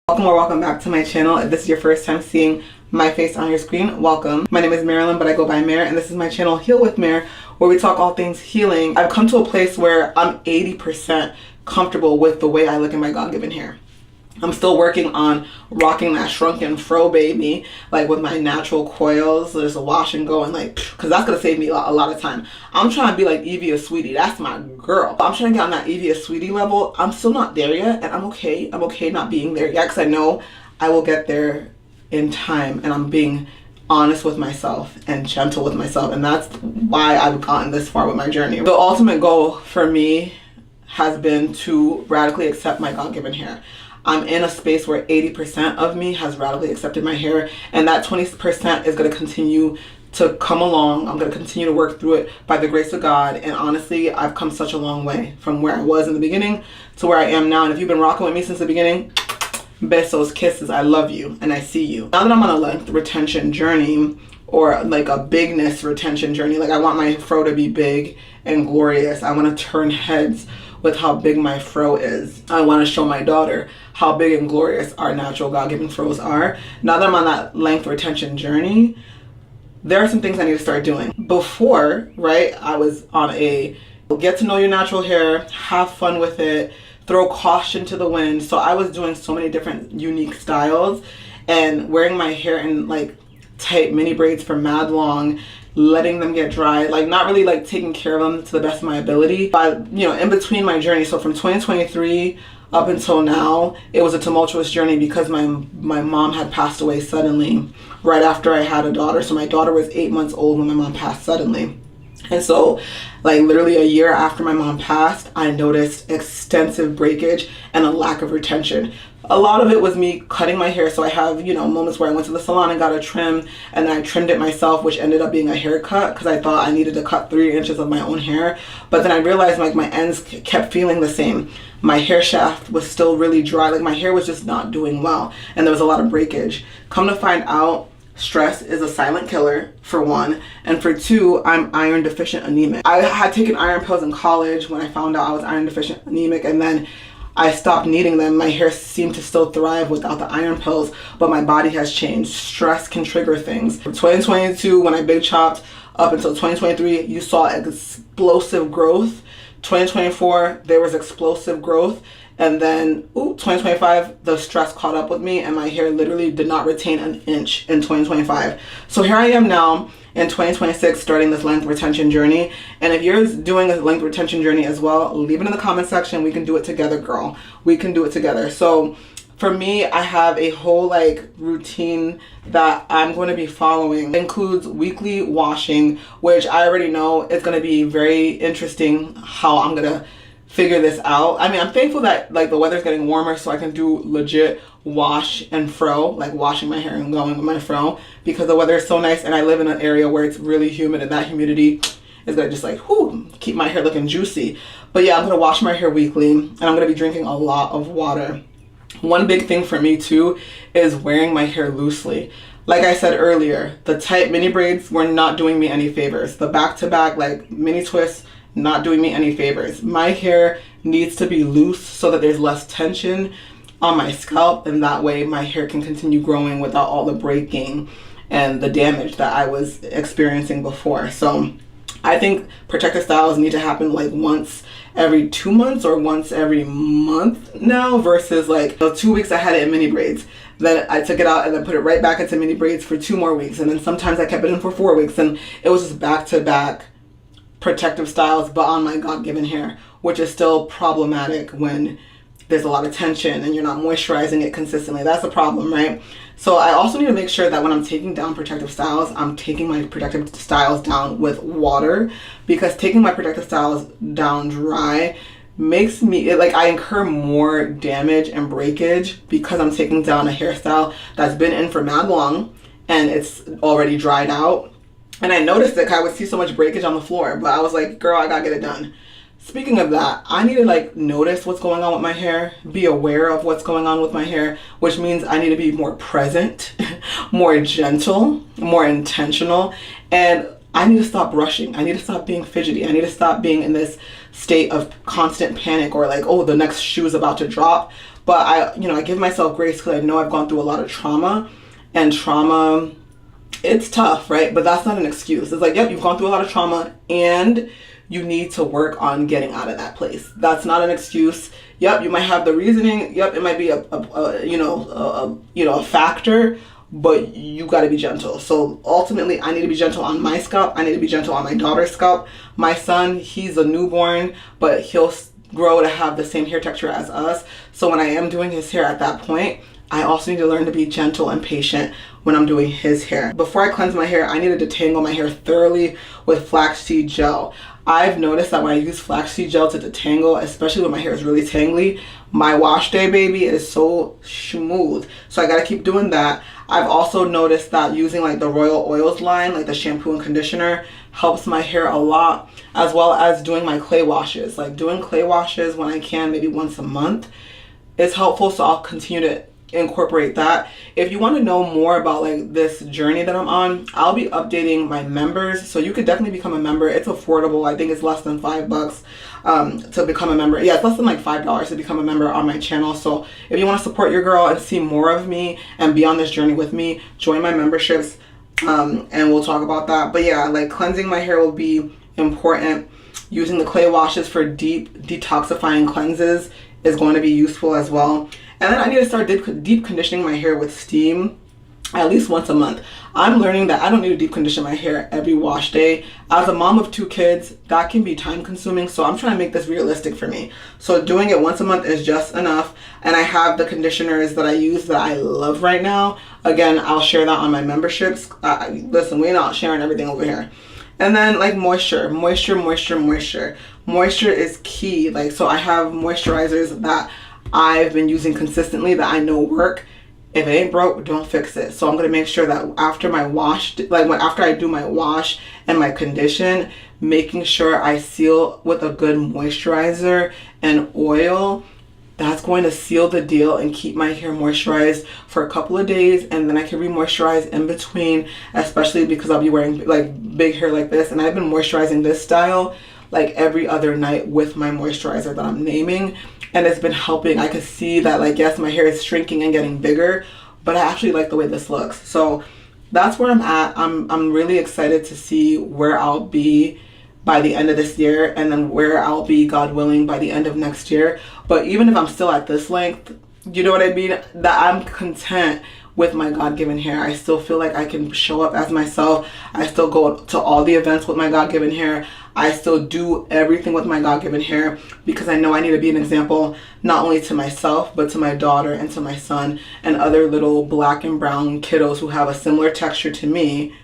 Welcome or welcome back to my channel. If this is your first time seeing my face on your screen, welcome. My name is Marilyn, but I go by Mare, and this is my channel Heal with Mare, where we talk all things healing. I've come to a place where I'm 80% comfortable with the way I look in my God-given hair. I'm still working on rocking that shrunken fro baby, like with my natural coils. There's a wash and go, and like, because that's gonna save me a lot of time. I'm trying to be like Evie or Sweetie. That's my girl. I'm trying to get on that Evie or Sweetie level. I'm still not there yet, and I'm okay. I'm okay not being there yet, because I know I will get there in time, and I'm being honest with myself and gentle with myself, and that's why I've gotten this far with my journey. The ultimate goal for me has been to radically accept my God-given hair. I'm in a space where 80% of me has radically accepted my hair, and that 20% is going to continue to come along. I'm going to continue to work through it by the grace of God, and honestly, I've come such a long way from where I was in the beginning to where I am now. And if you've been rocking with me since the beginning, besos, kisses, I love you and I see you. Now that I'm on a length retention journey, or like a bigness retention journey, like I want my fro to be big and glorious. I want to turn heads with how big my fro is. I want to show my daughter how big and glorious our natural God-given fros are. Now that I'm on that length retention journey, there are some things I need to start doing. Before, right, I was on a get to know your natural hair, have fun with it, throw caution to the wind. So I was doing so many different unique styles and wearing my hair in like tight mini braids for mad long, letting them get dry, like not really like taking care of them to the best of my ability. But you know, in between my journey, so from 2023 up until now, it was a tumultuous journey because my mom had passed away suddenly right after I had a daughter. So my daughter was 8 months old when my mom passed suddenly. And so like literally a year after my mom passed, I noticed extensive breakage and a lack of retention. A lot of it was me cutting my hair. So I have, you know, moments where I went to the salon and got a trim, and I trimmed it myself, which ended up being a haircut because I thought I needed to cut 3 inches of my own hair. But then I realized like my ends kept feeling the same. My hair shaft was still really dry. Like my hair was just not doing well, and there was a lot of breakage. Come to find out, stress is a silent killer, for one, and for two, I'm iron deficient anemic. I had taken iron pills in college when I found out I was iron deficient anemic, and then I stopped needing them. My hair seemed to still thrive without the iron pills, but my body has changed. Stress can trigger things. From 2022, when I big chopped, up until 2023, you saw explosive growth. 2024, there was explosive growth. And then, 2025, the stress caught up with me and my hair literally did not retain an inch in 2025. So here I am now in 2026 starting this length retention journey. And if you're doing a length retention journey as well, leave it in the comment section. We can do it together, girl. We can do it together. So for me, I have a whole like routine that I'm going to be following. It includes weekly washing, which I already know is going to be very interesting how I'm going to figure this out. I mean, I'm thankful that like the weather's getting warmer so I can do legit wash and fro, like washing my hair and going with my fro, because the weather is so nice and I live in an area where it's really humid, and that humidity is gonna just like keep my hair looking juicy. But yeah, I'm gonna wash my hair weekly, and I'm gonna be drinking a lot of water. One big thing for me too is wearing my hair loosely. Like I said earlier, the tight mini braids were not doing me any favors. The back-to-back like mini twists, not doing me any favors. My hair needs to be loose so that there's less tension on my scalp, and that way my hair can continue growing without all the breaking and the damage that I was experiencing before. So I think protective styles need to happen like once every 2 months or once every month now, versus like the 2 weeks I had it in mini braids. Then I took it out and then put it right back into mini braids for 2 more weeks. And then sometimes I kept it in for 4 weeks, and it was just back to back protective styles, but on my God-given hair, which is still problematic when there's a lot of tension and you're not moisturizing it consistently. That's a problem, right? So I also need to make sure that when I'm taking down protective styles, I'm taking my protective styles down with water, because taking my protective styles down dry makes me like I incur more damage and breakage because I'm taking down a hairstyle that's been in for mad long and it's already dried out. And I noticed that I would see so much breakage on the floor, but I was like, girl, I gotta get it done. Speaking of that, I need to like notice what's going on with my hair, be aware of what's going on with my hair, which means I need to be more present, more gentle, more intentional, and I need to stop rushing. I need to stop being fidgety. I need to stop being in this state of constant panic or like, oh, the next shoe is about to drop. but I give myself grace because I know I've gone through a lot of trauma, and trauma, it's tough, right? But that's not an excuse. It's like, yep, you've gone through a lot of trauma and you need to work on getting out of that place. That's not an excuse. Yep, you might have the reasoning. Yep, it might be a factor, but you got to be gentle. So ultimately, I need to be gentle on my scalp. I need to be gentle on my daughter's scalp. My son, he's a newborn, but he'll grow to have the same hair texture as us. So when I am doing his hair at that point, I also need to learn to be gentle and patient when I'm doing his hair. Before I cleanse my hair, I need to detangle my hair thoroughly with flaxseed gel. I've noticed that when I use flaxseed gel to detangle, especially when my hair is really tangly, my wash day, baby, is so smooth. So I gotta keep doing that. I've also noticed that using like the Royal Oils line, like the shampoo and conditioner, helps my hair a lot, as well as doing my clay washes. Like doing clay washes when I can, maybe once a month, is helpful. So I'll continue to incorporate that. If you want to know more about like this journey that I'm on, I'll be updating my members, so you could definitely become a member. It's affordable. I think it's less than $5 to become a member. Yeah, it's less than like $5 to become a member on my channel. So if you want to support your girl and see more of me and be on this journey with me, join my memberships, and we'll talk about that. But yeah, like cleansing my hair will be important. Using the clay washes for deep detoxifying cleanses is going to be useful as well. And then I need to start deep conditioning my hair with steam at least once a month. I'm learning that I don't need to deep condition my hair every wash day. As a mom of 2 kids, that can be time consuming. So I'm trying to make this realistic for me. So doing it once a month is just enough. And I have the conditioners that I use that I love right now. Again, I'll share that on my memberships. Listen, we're not sharing everything over here. And then like moisture. Moisture is key. Like, so I have moisturizers that I've been using consistently that I know work. If it ain't broke, don't fix it. So I'm gonna make sure that after my wash, after I do my wash and my condition, making sure I seal with a good moisturizer and oil. That's going to seal the deal and keep my hair moisturized for a couple of days, and then I can re-moisturize in between, especially because I'll be wearing like big hair like this, and I've been moisturizing this style like every other night with my moisturizer that I'm naming, and it's been helping. I can see that, like, yes, my hair is shrinking and getting bigger, but I actually like the way this looks. So that's where I'm at. I'm really excited to see where I'll be by the end of this year, and then where I'll be, God willing, by the end of next year. But even if I'm still at this length, you know what I mean, that I'm content with my God-given hair. I still feel like I can show up as myself. I still go to all the events with my God-given hair. I still do everything with my God-given hair because I know I need to be an example not only to myself, but to my daughter and to my son and other little black and brown kiddos who have a similar texture to me,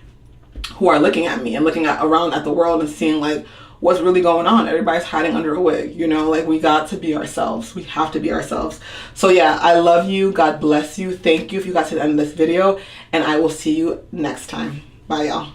who are looking at me and looking around at the world and seeing like what's really going on. Everybody's hiding under a wig, you know, like we got to be ourselves. We have to be ourselves. So yeah, I love you. God bless you. Thank you if you got to the end of this video, and I will see you next time. Bye, y'all.